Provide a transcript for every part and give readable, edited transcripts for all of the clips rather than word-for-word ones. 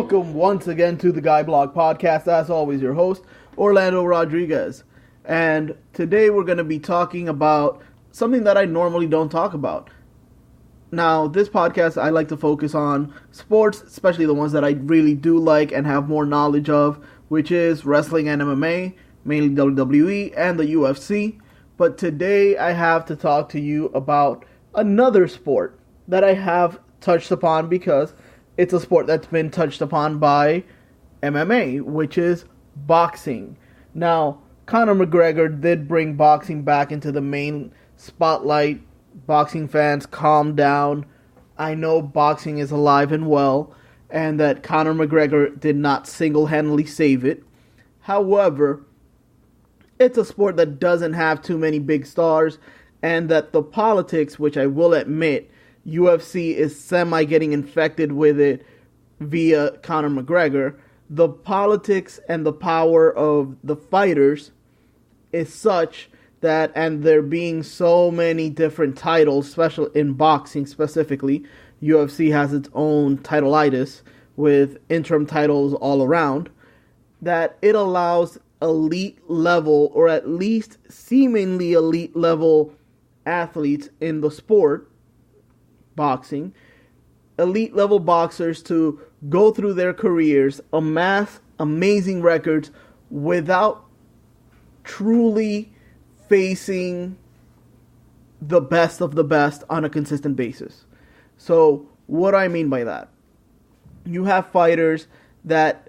Welcome once again to the Guy Blog Podcast. As always, your host, Orlando Rodriguez. And today we're going to be talking about something that I normally don't talk about. Now, this podcast, I like to focus on sports, especially the ones that I really do like and have more knowledge of, which is wrestling and MMA, mainly WWE and the UFC. But today I have to talk to you about another sport that I have touched upon because it's a sport that's been touched upon by MMA, which is boxing. Now, Conor McGregor did bring boxing back into the main spotlight. Boxing fans, calm down. I know boxing is alive and well, and that Conor McGregor did not single-handedly save it. However, it's a sport that doesn't have too many big stars, and that the politics, which I will admit, UFC is getting infected with it via Conor McGregor. The politics and the power of the fighters is such that, and there being so many different titles, especially in boxing specifically, UFC has its own titleitis with interim titles all around, that it allows elite level, or at least seemingly elite level athletes in the sport, boxing, elite level boxers, to go through their careers, amass amazing records without truly facing the best of the best on a consistent basis. So what do I mean by that? You have fighters that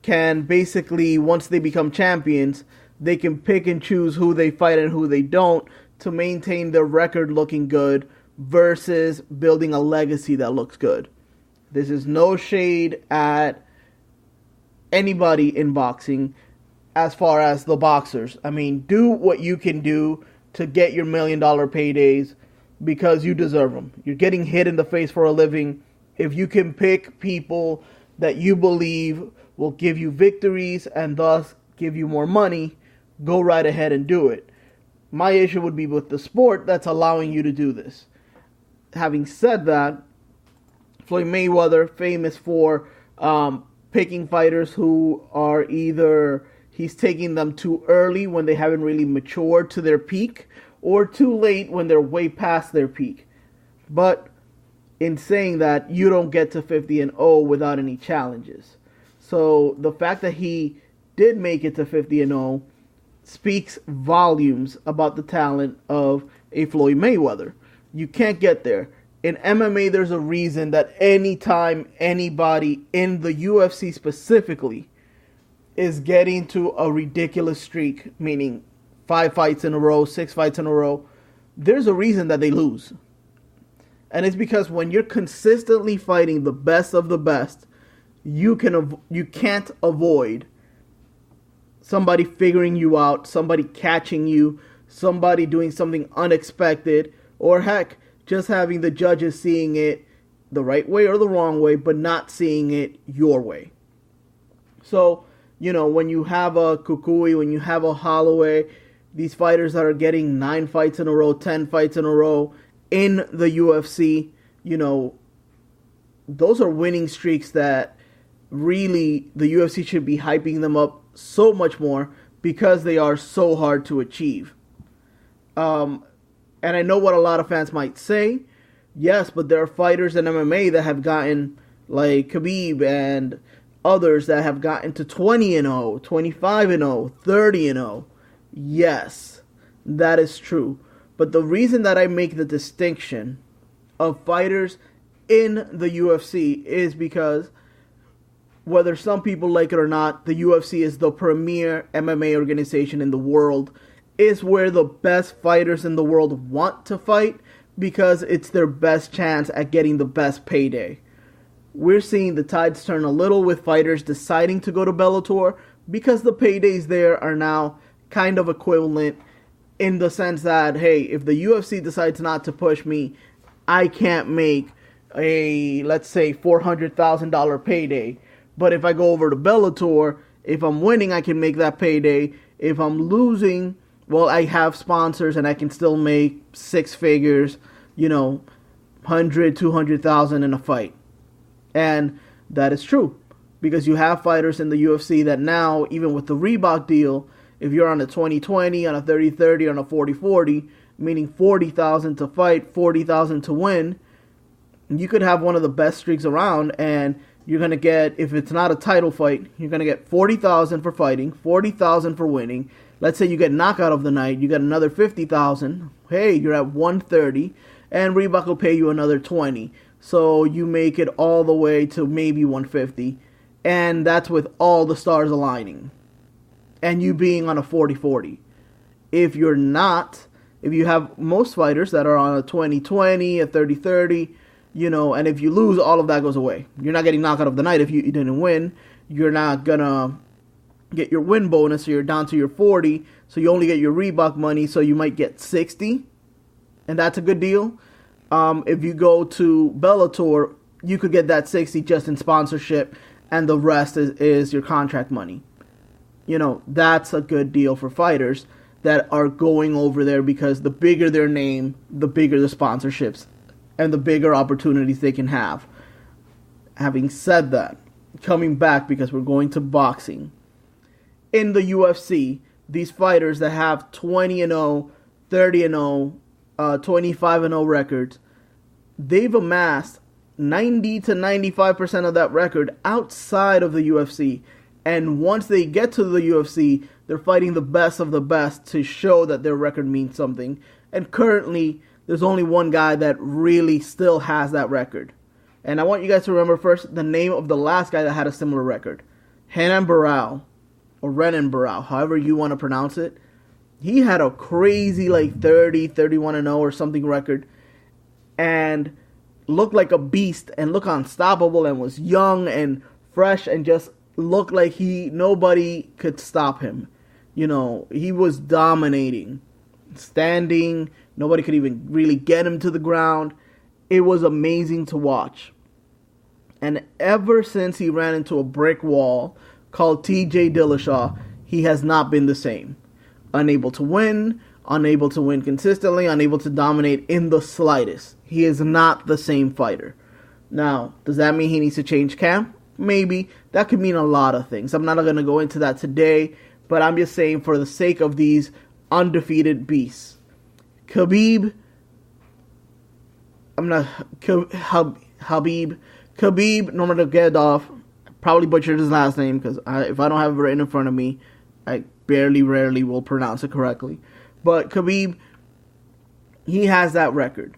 can basically, once they become champions, they can pick and choose who they fight and who they don't to maintain their record looking good versus building a legacy that looks good. This is no shade at anybody in boxing as far as the boxers. I mean, do what you can do to get your $1 million paydays because you deserve them. You're getting hit in the face for a living. If you can pick people that you believe will give you victories and thus give you more money, go right ahead and do it. My issue would be with the sport that's allowing you to do this. Having said that, Floyd Mayweather, famous for picking fighters who are either he's taking them too early when they haven't really matured to their peak, or too late when they're way past their peak. But in saying that, you don't get to 50-0 without any challenges. So the fact that he did make it to 50-0 speaks volumes about the talent of a Floyd Mayweather. You can't get there. In MMA, there's a reason that anytime anybody in the UFC specifically is getting to a ridiculous streak, meaning 5 fights in a row, 6 fights in a row, there's a reason that they lose. And it's because when you're consistently fighting the best of the best, you can't avoid somebody figuring you out, somebody catching you, somebody doing something unexpected, or heck, just having the judges seeing it the right way or the wrong way, but not seeing it your way. So, when you have a Kukui, when you have a Holloway, these fighters that are getting 9 fights in a row, 10 fights in a row in the UFC, those are winning streaks that really the UFC should be hyping them up so much more because they are so hard to achieve. And I know what a lot of fans might say. Yes, but there are fighters in MMA that have gotten, like Khabib and others that have gotten to 20-0, 25-0, 30-0. Yes, that is true. But the reason that I make the distinction of fighters in the UFC is because whether some people like it or not, the UFC is the premier MMA organization in the world. Is where the best fighters in the world want to fight because it's their best chance at getting the best payday. We're seeing the tides turn a little with fighters deciding to go to Bellator because the paydays there are now kind of equivalent in the sense that, hey, if the UFC decides not to push me, I can't make a, let's say, $400,000 payday. But if I go over to Bellator, if I'm winning, I can make that payday. If I'm losing, well, I have sponsors and I can still make 6 figures, 100, 200,000 in a fight. And that is true. because you have fighters in the UFC that now, even with the Reebok deal, if you're on a 20-20, on a 30-30, on a 40-40, meaning 40,000 to fight, 40,000 to win, you could have one of the best streaks around, and you're going to get, if it's not a title fight, you're going to get 40,000 for fighting, 40,000 for winning. Let's say you get knockout of the night, you get another 50,000. Hey, you're at 130, and Reebok will pay you another 20. So you make it all the way to maybe 150, and that's with all the stars aligning, and you being on a 40-40. If you're not, if you have most fighters that are on a 20-20, a 30-30, and if you lose, all of that goes away. You're not getting knockout of the night if you didn't win. You're not gonna get your win bonus, so you're down to your 40, so you only get your Reebok money, so you might get 60, and that's a good deal. If you go to Bellator, you could get that 60 just in sponsorship, and the rest is your contract money. That's a good deal for fighters that are going over there, because the bigger their name, the bigger the sponsorships, and the bigger opportunities they can have. Having said that, coming back, because we're going to boxing. In the UFC, these fighters that have 20-0, 30-0, 25-0 records, they've amassed 90 to 95% of that record outside of the UFC. And once they get to the UFC, they're fighting the best of the best to show that their record means something. And currently, there's only one guy that really still has that record. And I want you guys to remember first the name of the last guy that had a similar record. Renan Barão, or Renan Barão, however you want to pronounce it. He had a crazy 30, 31-0 or something record, and looked like a beast and looked unstoppable, and was young and fresh and just looked like nobody could stop him. He was dominating, standing. Nobody could even really get him to the ground. It was amazing to watch. And ever since he ran into a brick wall called TJ Dillashaw, he has not been the same. Unable to win consistently, unable to dominate in the slightest. He is not the same fighter. Now, does that mean he needs to change camp? Maybe. That could mean a lot of things. I'm not going to go into that today, but I'm just saying for the sake of these undefeated beasts. Khabib Nurmagomedov, probably butchered his last name, because if I don't have it written in front of me, I rarely will pronounce it correctly. But Khabib, he has that record.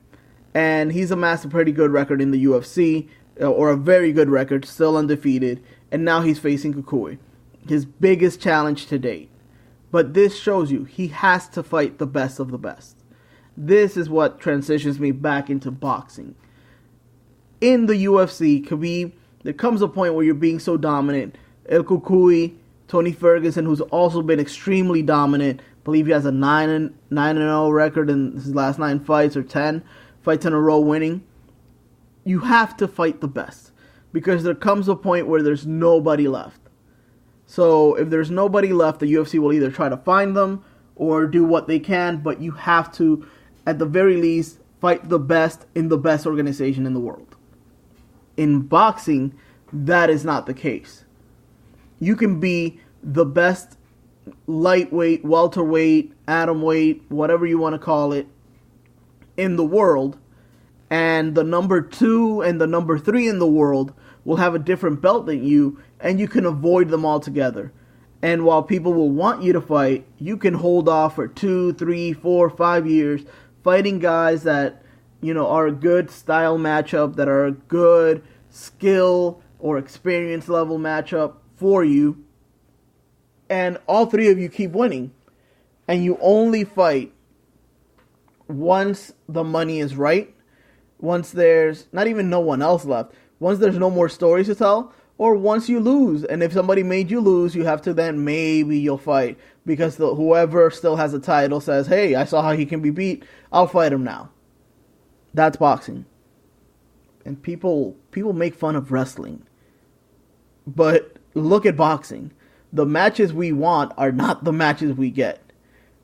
And he's amassed a pretty good record in the UFC, or a very good record, still undefeated. And now he's facing Kukui, his biggest challenge to date. But this shows you he has to fight the best of the best. This is what transitions me back into boxing. In the UFC, Khabib, there comes a point where you're being so dominant. El Kukui, Tony Ferguson, who's also been extremely dominant. I believe he has a 9-0 record in his last 9 fights, or 10 fights in a row winning. You have to fight the best, because there comes a point where there's nobody left. So if there's nobody left, the UFC will either try to find them or do what they can, but you have to, at the very least, fight the best in the best organization in the world. In boxing, that is not the case. You can be the best lightweight, welterweight, atomweight, whatever you want to call it, in the world, and the number 2 and the number 3 in the world will have a different belt than you, and you can avoid them altogether. And while people will want you to fight, you can hold off for 2, 3, 4, 5 years, fighting guys that, are a good style matchup, that are a good skill or experience level matchup for you. And all 3 of you keep winning. And you only fight once the money is right, once there's not even no one else left, once there's no more stories to tell, or once you lose. And if somebody made you lose, you have to then, maybe you'll fight, because whoever still has a title says, hey, I saw how he can be beat, I'll fight him now. That's boxing. And people make fun of wrestling, but look at boxing. The matches we want are not the matches we get.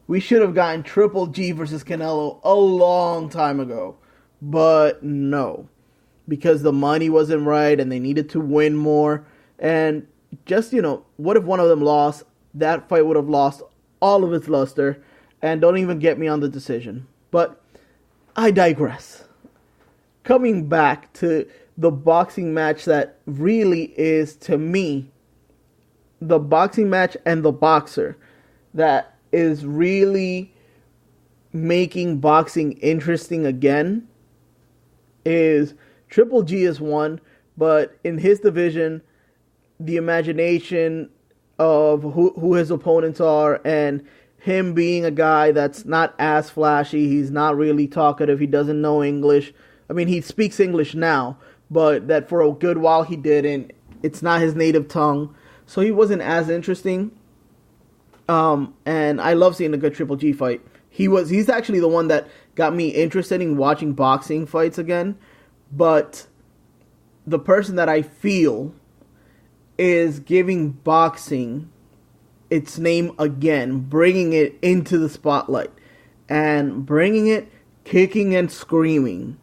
We should have gotten Triple G versus Canelo a long time ago. But no. Because the money wasn't right and they needed to win more. And just, what if one of them lost? That fight would have lost all of its luster. And don't even get me on the decision. But I digress. Coming back to the boxing match that really is, to me, the boxing match and the boxer that is really making boxing interesting again is Triple G is one, but in his division, the imagination of who his opponents are, and him being a guy that's not as flashy, he's not really talkative, he doesn't know English. I mean, he speaks English now, but that for a good while he didn't. It's not his native tongue, so he wasn't as interesting. And I love seeing a good Triple G fight. He's actually the one that got me interested in watching boxing fights again. But the person that I feel is giving boxing its name again, bringing it into the spotlight, and bringing it kicking and screaming.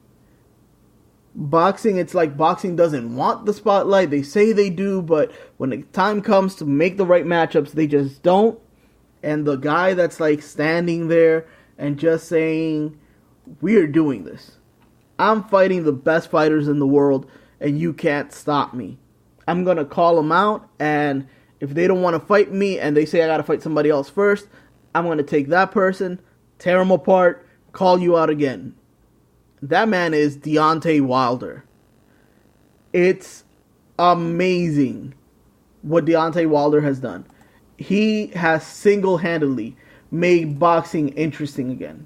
Boxing, it's like boxing doesn't want the spotlight. They say they do, but when the time comes to make the right matchups, they just don't. And the guy that's like standing there and just saying, we're doing this. I'm fighting the best fighters in the world, and you can't stop me. I'm going to call them out, and if they don't want to fight me and they say I got to fight somebody else first, I'm going to take that person, tear them apart, call you out again. That man is Deontay Wilder. It's amazing what Deontay Wilder has done. He has single-handedly made boxing interesting again.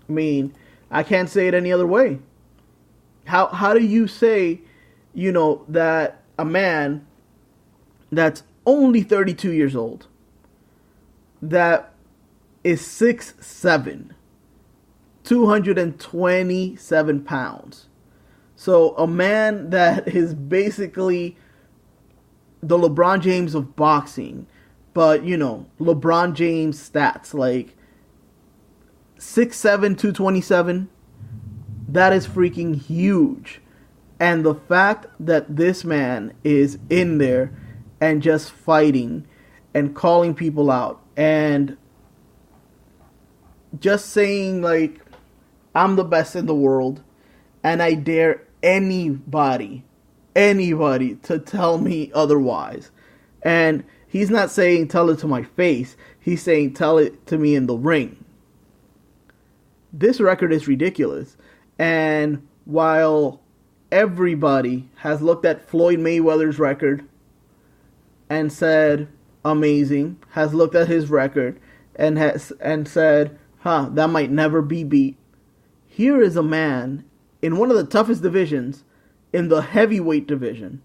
I mean, I can't say it any other way. How do you say, that a man that's only 32 years old, that is 6'7", 227 pounds. So a man that is basically the LeBron James of boxing, but, LeBron James stats, like 6'7", 227, that is freaking huge. And the fact that this man is in there and just fighting and calling people out and just saying, like, I'm the best in the world, and I dare anybody to tell me otherwise. And he's not saying tell it to my face. He's saying tell it to me in the ring. This record is ridiculous. And while everybody has looked at Floyd Mayweather's record and said amazing, has looked at his record and said, that might never be beat. Here is a man in one of the toughest divisions, in the heavyweight division,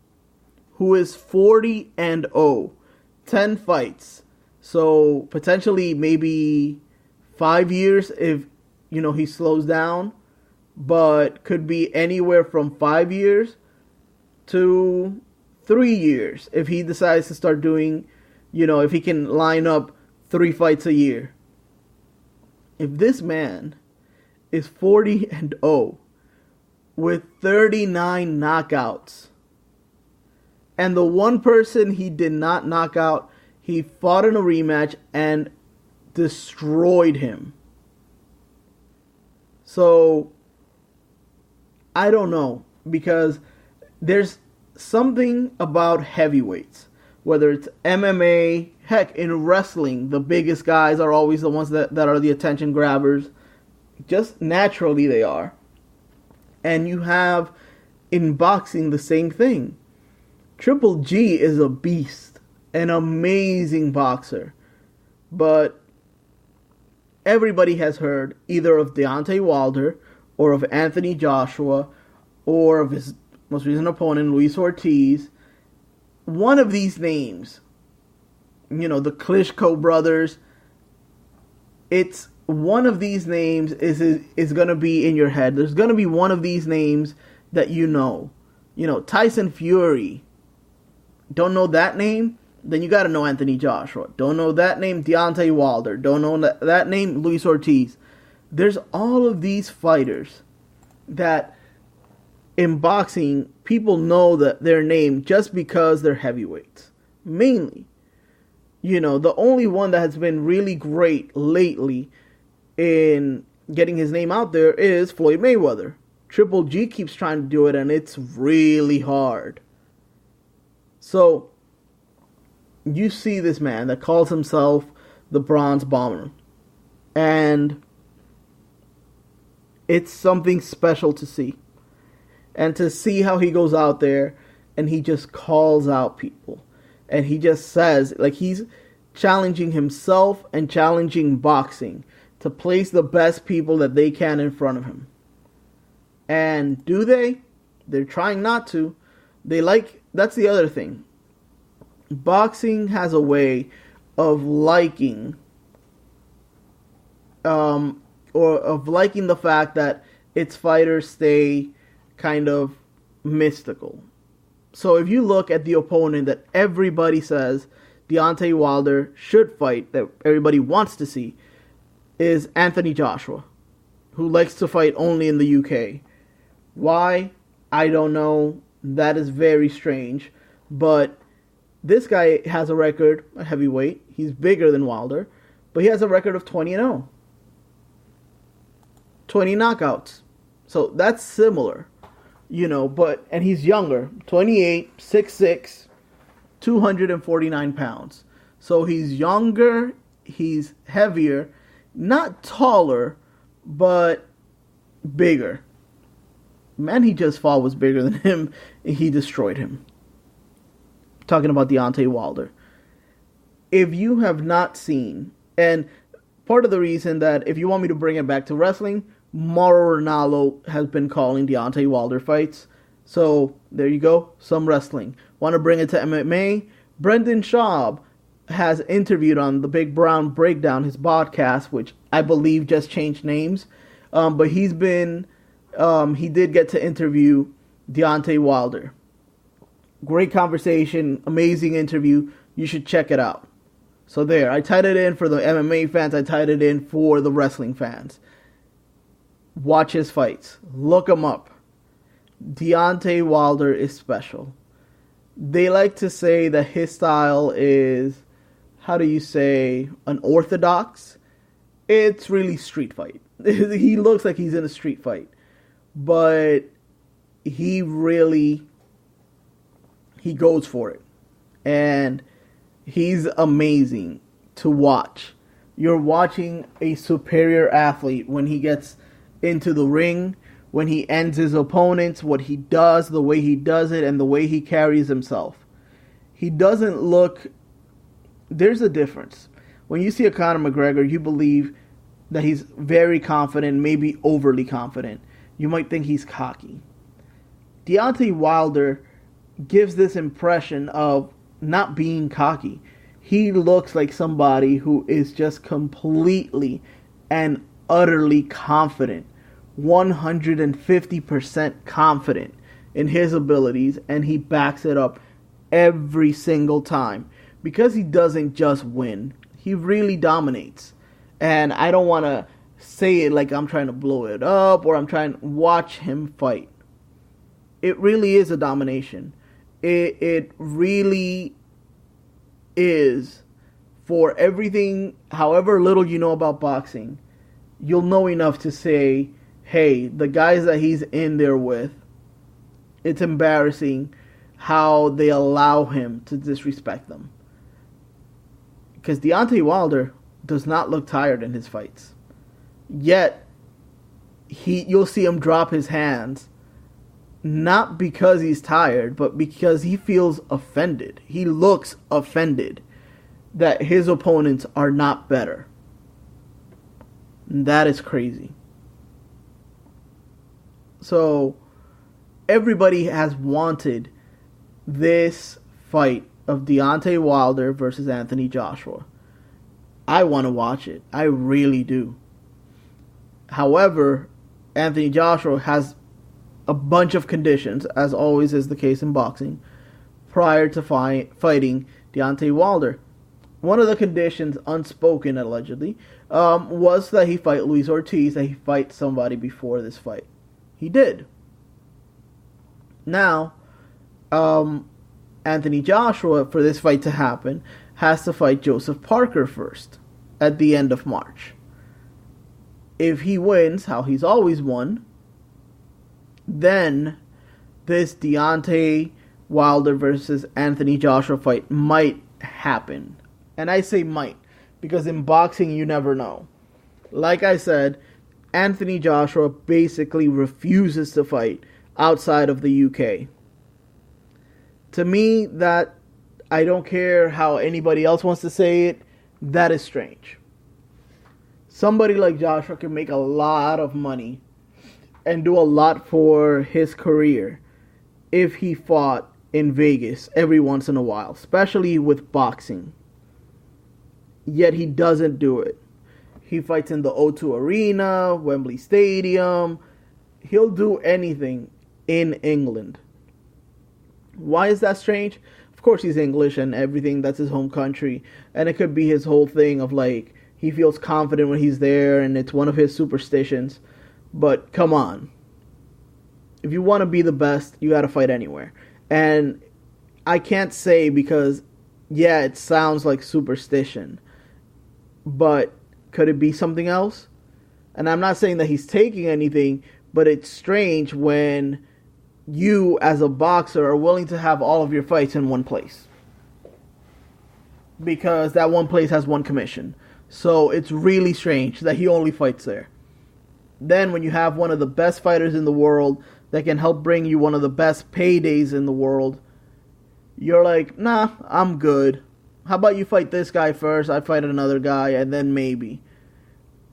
who is 40-0, 10 fights. So potentially maybe 5 years if, he slows down, but could be anywhere from 5 years to 3 years if he decides to start doing, if he can line up 3 fights a year. If this man is 40-0 with 39 knockouts, and the one person he did not knock out, he fought in a rematch and destroyed him. So, I don't know, because there's something about heavyweights, whether it's MMA, heck, in wrestling, the biggest guys are always the ones that are the attention grabbers. Just naturally they are. And you have in boxing the same thing. Triple G is a beast, an amazing boxer. But everybody has heard either of Deontay Wilder or of Anthony Joshua or of his most recent opponent, Luis Ortiz. One of these names, the Klitschko brothers, it's one of these names is going to be in your head. There's going to be one of these names that Tyson Fury. Don't know that name? Then you got to know Anthony Joshua. Don't know that name? Deontay Wilder. Don't know that name? Luis Ortiz. There's all of these fighters that in boxing, people know that their name just because they're heavyweights. Mainly. The only one that has been really great lately in getting his name out there is Floyd Mayweather. Triple G keeps trying to do it, and it's really hard. So, you see this man that calls himself the Bronze Bomber. And it's something special to see. And to see how he goes out there and he just calls out people. And he just says, like, he's challenging himself and challenging boxing to place the best people that they can in front of him. And do they? They're trying not to. That's the other thing. Boxing has a way of liking, or of liking the fact that its fighters stay kind of mystical. So if you look at the opponent that everybody says Deontay Wilder should fight, that everybody wants to see, is Anthony Joshua, who likes to fight only in the UK. Why? I don't know. That is very strange. But this guy has a record, a heavyweight. He's bigger than Wilder, but he has a record of 20-0. 20 knockouts. So that's similar. And he's younger, 28, 6'6", 249 pounds. So he's younger, he's heavier, not taller, but bigger. Man he just fought was bigger than him, and he destroyed him. Talking about Deontay Wilder. If you have not seen, and part of the reason that, if you want me to bring it back to wrestling, Mauro Ranallo has been calling Deontay Wilder fights. So, there you go. Some wrestling. Want to bring it to MMA? Brendan Schaub has interviewed on the Big Brown Breakdown, his podcast, which I believe just changed names. But he did get to interview Deontay Wilder. Great conversation. Amazing interview. You should check it out. So there. I tied it in for the MMA fans. I tied it in for the wrestling fans. Watch his fights. Look him up. Deontay Wilder is special. They like to say that his style is, unorthodox? It's really street fight. He looks like he's in a street fight. But he goes for it. And he's amazing to watch. You're watching a superior athlete when he gets into the ring, when he ends his opponents, what he does, the way he does it, and the way he carries himself. He doesn't look... There's a difference. When you see a Conor McGregor, you believe that he's very confident, maybe overly confident. You might think he's cocky. Deontay Wilder gives this impression of not being cocky. He looks like somebody who is just completely and utterly confident, 150% confident in his abilities, and he backs it up every single time. Because he doesn't just win, he really dominates. And I don't want to say it like I'm trying to blow it up or I'm trying to watch him fight. It really is a domination. It really is. For everything, however little you know about boxing, you'll know enough to say, hey, the guys that he's in there with, it's embarrassing how they allow him to disrespect them. Because Deontay Wilder does not look tired in his fights. Yet, you'll see him drop his hands, not because he's tired, but because he feels offended. He looks offended that his opponents are not better. And that is crazy. So, everybody has wanted this fight of Deontay Wilder versus Anthony Joshua. I want to watch it. I really do. However, Anthony Joshua has a bunch of conditions, as always is the case in boxing, prior to fighting Deontay Wilder. One of the conditions, unspoken allegedly, was that he fight Luis Ortiz, that he fight somebody before this fight. He did. Now, Anthony Joshua, for this fight to happen, has to fight Joseph Parker first at the end of March. If he wins, how he's always won, then this Deontay Wilder versus Anthony Joshua fight might happen. And I say might, because in boxing you never know. Like I said, Anthony Joshua basically refuses to fight outside of the UK. To me, that, I don't care how anybody else wants to say it, that is strange. Somebody like Joshua can make a lot of money and do a lot for his career if he fought in Vegas every once in a while, especially with boxing. Yet he doesn't do it. He fights in the O2 Arena, Wembley Stadium. He'll do anything in England. Why is that strange? Of course he's English and everything, that's his home country. And it could be his whole thing of like, he feels confident when he's there and it's one of his superstitions. But come on. If you want to be the best, you got to fight anywhere. And I can't say because, yeah, it sounds like superstition. But could it be something else? And I'm not saying that he's taking anything, but it's strange when you, as a boxer, are willing to have all of your fights in one place. Because that one place has one commission. So it's really strange that he only fights there. Then when you have one of the best fighters in the world that can help bring you one of the best paydays in the world, you're like, nah, I'm good. How about you fight this guy first, I fight another guy, and then maybe.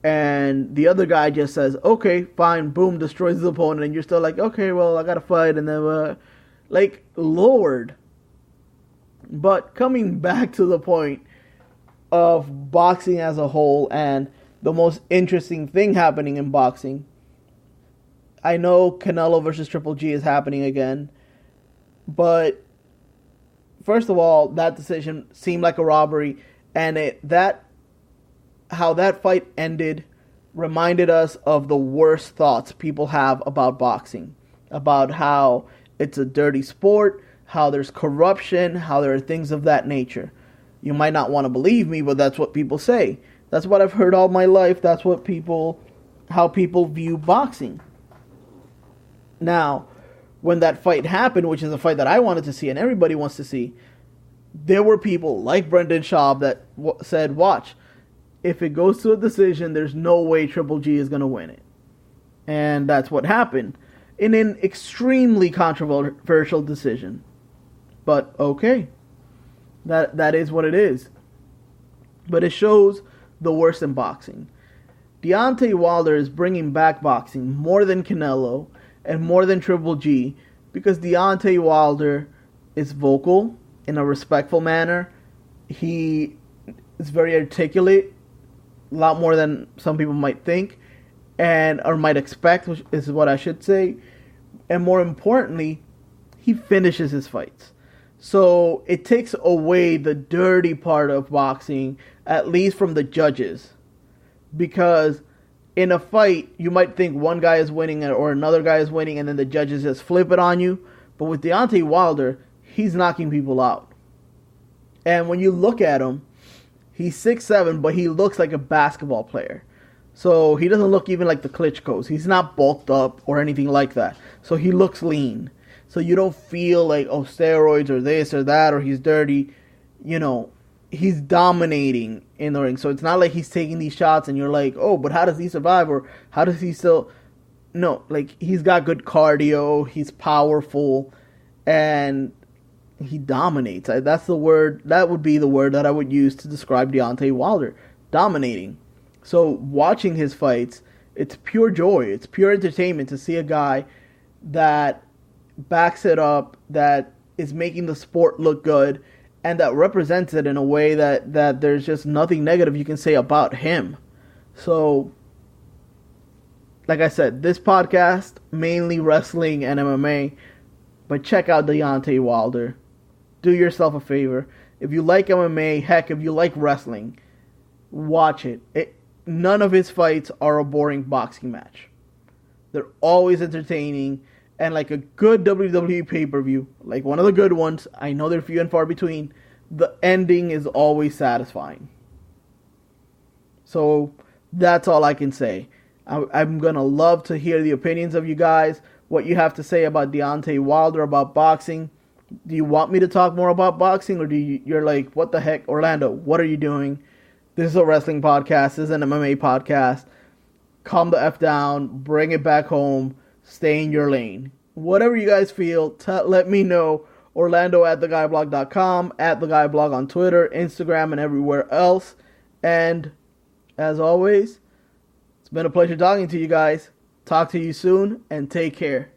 And the other guy just says, okay, fine, boom, destroys his opponent, and you're still like, okay, well, I gotta fight, and then, like, Lord. But coming back to the point of boxing as a whole, and the most interesting thing happening in boxing, I know Canelo versus Triple G is happening again, but first of all, that decision seemed like a robbery, and how that fight ended reminded us of the worst thoughts people have about boxing, about how it's a dirty sport, how there's corruption, how there are things of that nature. You might not want to believe me, but that's what people say. That's what I've heard all my life. That's what how people view boxing. Now, when that fight happened, which is a fight that I wanted to see and everybody wants to see, there were people like Brendan Schaub that said, watch, if it goes to a decision, there's no way Triple G is going to win it. And that's what happened in an extremely controversial decision. But okay, that is what it is. But it shows the worst in boxing. Deontay Wilder is bringing back boxing more than Canelo and more than Triple G because Deontay Wilder is vocal in a respectful manner. He is very articulate, a lot more than some people might think or might expect, which is what I should say. And more importantly, he finishes his fights. So it takes away the dirty part of boxing, at least from the judges. Because in a fight, you might think one guy is winning or another guy is winning, and then the judges just flip it on you. But with Deontay Wilder, he's knocking people out. And when you look at him, he's 6'7", but he looks like a basketball player. So he doesn't look even like the Klitschko's. He's not bulked up or anything like that. So he looks lean. So you don't feel like, oh, steroids or this or that or he's dirty. You know, he's dominating in the ring. So it's not like he's taking these shots and you're like, oh, but how does he survive? Or how does he still... No, like, he's got good cardio. He's powerful. And he dominates. That's the word. That would be the word that I would use to describe Deontay Wilder. Dominating. So watching his fights, it's pure joy. It's pure entertainment to see a guy that backs it up, that is making the sport look good, and that represents it in a way that there's just nothing negative you can say about him. So, like I said, this podcast, mainly wrestling and MMA, but check out Deontay Wilder. Do yourself a favor. If you like MMA, heck, if you like wrestling, watch it. None of his fights are a boring boxing match. They're always entertaining, and like a good WWE pay-per-view, like one of the good ones, I know they're few and far between, the ending is always satisfying. So that's all I can say. I'm going to love to hear the opinions of you guys, what you have to say about Deontay Wilder, about boxing. Do you want me to talk more about boxing, or you're like, what the heck, Orlando, what are you doing? This is a wrestling podcast, this is an MMA podcast. Calm the F down, bring it back home, stay in your lane. Whatever you guys feel, let me know. Orlando at theguyblog.com, at theguyblog on Twitter, Instagram, and everywhere else. And as always, it's been a pleasure talking to you guys. Talk to you soon, and take care.